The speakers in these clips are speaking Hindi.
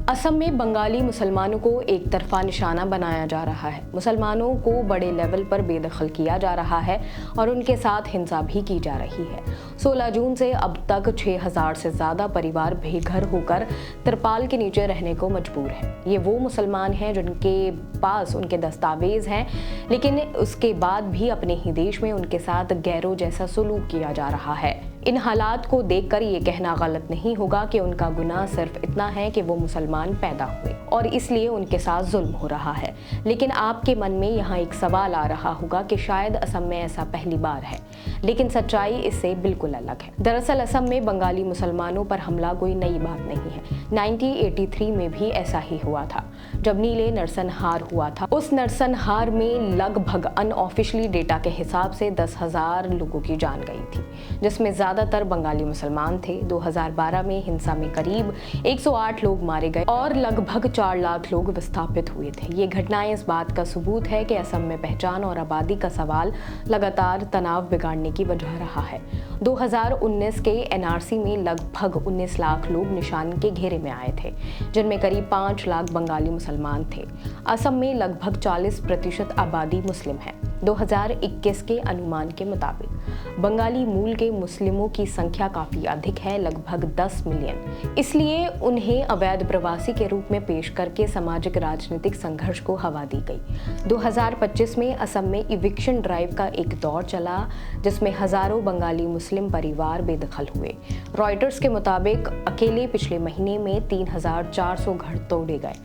असम में बंगाली मुसलमानों को एक तरफा निशाना बनाया जा रहा है। मुसलमानों को बड़े लेवल पर बेदखल किया जा रहा है और उनके साथ हिंसा भी की जा रही है। 16 जून से अब तक 6000 से ज्यादा परिवार बेघर होकर तिरपाल के नीचे रहने को मजबूर हैं। ये वो मुसलमान हैं जिनके पास उनके दस्तावेज हैं, लेकिन उसके बाद भी अपने ही देश में उनके साथ गैरों जैसा सलूक किया जा रहा है। इन हालात को देखकर ये कहना गलत नहीं होगा कि उनका गुनाह सिर्फ इतना है कि वो मुसलमान पैदा हुए और इसलिए उनके साथ जुल्म हो रहा है। लेकिन आपके मन में यहाँ एक सवाल आ रहा होगा कि शायद असम में ऐसा पहली बार है, लेकिन सच्चाई इससे बिल्कुल अलग है। दरअसल असम में बंगाली मुसलमानों पर हमला कोई नई बात नहीं है। 1983 में भी ऐसा ही हुआ था, जब नीले नरसंहार हुआ था। उस नरसंहार में लगभग अनऑफिशियली डेटा के हिसाब से 10,000 लोगों की जान गई थी, जिसमें ज्यादातर बंगाली मुसलमान थे। 2012 में हिंसा में करीब 108 लोग मारे गए और लगभग 4 लाख लोग विस्थापित हुए थे। ये घटनाएं इस बात का सबूत है कि असम में पहचान और आबादी का सवाल लगातार तनाव बिगाड़ने की वजह रहा है। 2019 के एनआरसी में लगभग 19 लाख लोग निशान के घेरे में आए थे, जिनमें करीब 5 लाख बंगाली मुसलमान थे। असम में लगभग 40% आबादी मुस्लिम है। 2021 के अनुमान के मुताबिक बंगाली मूल के मुस्लिमों की संख्या काफी अधिक है, लगभग 10 मिलियन। इसलिए उन्हें अवैध प्रवासी के रूप में पेश करके सामाजिक राजनीतिक संघर्ष को हवा दी गई। 2025 में असम में इविक्शन ड्राइव का एक दौर चला, जिसमें हजारों बंगाली मुस्लिम परिवार बेदखल हुए। रॉयटर्स के मुताबिक अकेले पिछले महीने में 3400 घर तोड़े गए।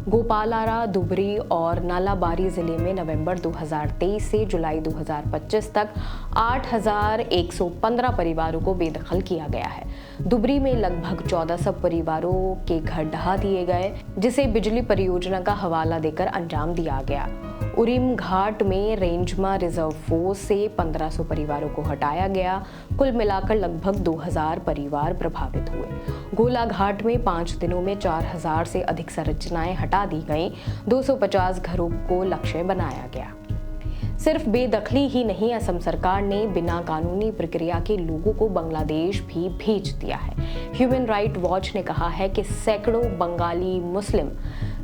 गोपालारा, दुबरी और नालाबारी जिले में नवंबर 2023 से जुलाई 2025 तक 8115 परिवारों को बेदखल किया गया है। दुबरी में लगभग 1400 परिवारों के घर ढहा दिए गए, जिसे बिजली परियोजना का हवाला देकर अंजाम दिया गया। उरीम घाट में रेंजमा रिजर्व फोर्स से 1500 परिवारों को हटाया गया। कुल मिलाकर लगभग 2000 परिवार प्रभावित हुए। गोलाघाट में 5 दिनों में 4000 से अधिक संरचनाएं हटा दी गईं। 250 घरों को लक्ष्य बनाया गया। सिर्फ बेदखली ही नहीं, असम सरकार ने बिना कानूनी प्रक्रिया के लोगों को बांग्लादेश भी भेज दिया है। ह्यूमन राइट वॉच ने कहा है कि सैकड़ों बंगाली मुस्लिम,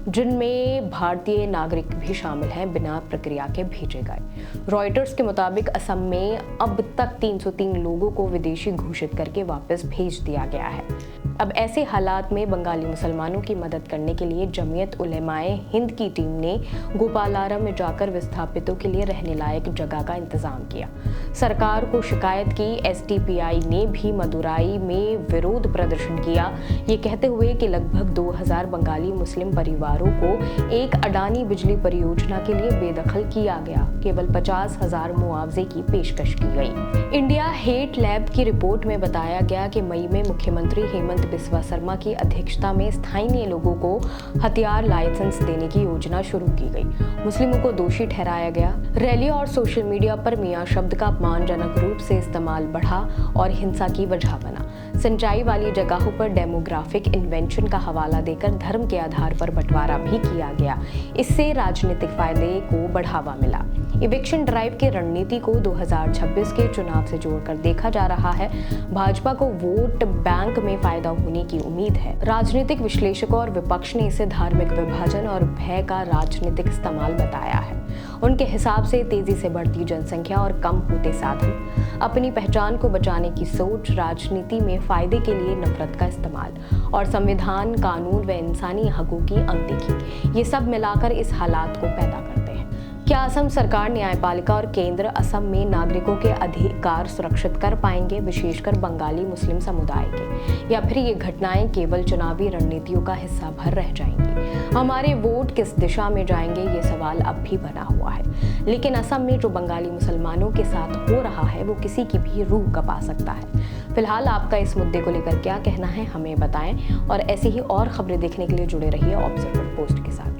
जिनमें भारतीय नागरिक भी शामिल हैं, बिना प्रक्रिया के भेजे गए। रॉयटर्स के मुताबिक असम में अब तक 303 लोगों को विदेशी घोषित करके वापस भेज दिया गया है। अब ऐसे हालात में बंगाली मुसलमानों की मदद करने के लिए जमीयत उलेमाए हिंद की टीम ने गोपालारा में जाकर विस्थापितों के लिए रहने लायक जगह का इंतजाम किया। सरकार को शिकायत की। एसडीपीआई ने भी मदुराई में विरोध प्रदर्शन किया, ये कहते हुए कि लगभग 2000 बंगाली मुस्लिम परिवारों को एक अडानी बिजली परियोजना के लिए बेदखल किया गया। केवल 50,000 मुआवजे की पेशकश की गई। इंडिया हेट लैब की रिपोर्ट में बताया गया कि मई में मुख्यमंत्री हेमंत बिस्वा शर्मा की अध्यक्षता में स्थानीय लोगों को हथियार लाइसेंस देने की योजना शुरू की गई। मुस्लिमों को दोषी ठहराया गया। रैली और सोशल मीडिया पर मियां शब्द का अपमानजनक रूप से इस्तेमाल बढ़ा और हिंसा की वजह बना। सिंचाई वाली जगहों पर डेमोग्राफिक इन्वेंशन का हवाला देकर धर्म के आधार पर बंटवारा भी किया गया। इससे राजनीतिक फायदे को बढ़ावा मिला। इविक्शन ड्राइव की रणनीति को 2026 के चुनाव से जोड़कर देखा जा रहा है। भाजपा को वोट बैंक में फायदा होने की उम्मीद है। राजनीतिक विश्लेषकों और विपक्ष ने इसे धार्मिक विभाजन और भय का राजनीतिक इस्तेमाल बताया है। उनके हिसाब से तेजी से बढ़ती जनसंख्या और कम होते साधन, अपनी पहचान को बचाने की सोच, राजनीति में फायदे के लिए नफरत का इस्तेमाल और संविधान, कानून व इंसानी हकों की अनदेखी, ये सब मिलाकर इस हालात को पैदा करते हैं। क्या असम सरकार, न्यायपालिका और केंद्र असम में नागरिकों के अधिकार सुरक्षित कर पाएंगे, विशेषकर बंगाली मुस्लिम समुदाय के, या फिर ये घटनाएं केवल चुनावी रणनीतियों का हिस्सा भर रह जाएंगी? हमारे वोट किस दिशा में जाएंगे, ये सवाल अब भी बना हुआ है। लेकिन असम में जो बंगाली मुसलमानों के साथ हो रहा है, वो किसी की भी रूह कपा सकता है। फिलहाल आपका इस मुद्दे को लेकर क्या कहना है, हमें बताएं और ऐसी ही और खबरें देखने के लिए जुड़े रहिए ऑब्जर्वर पोस्ट के साथ।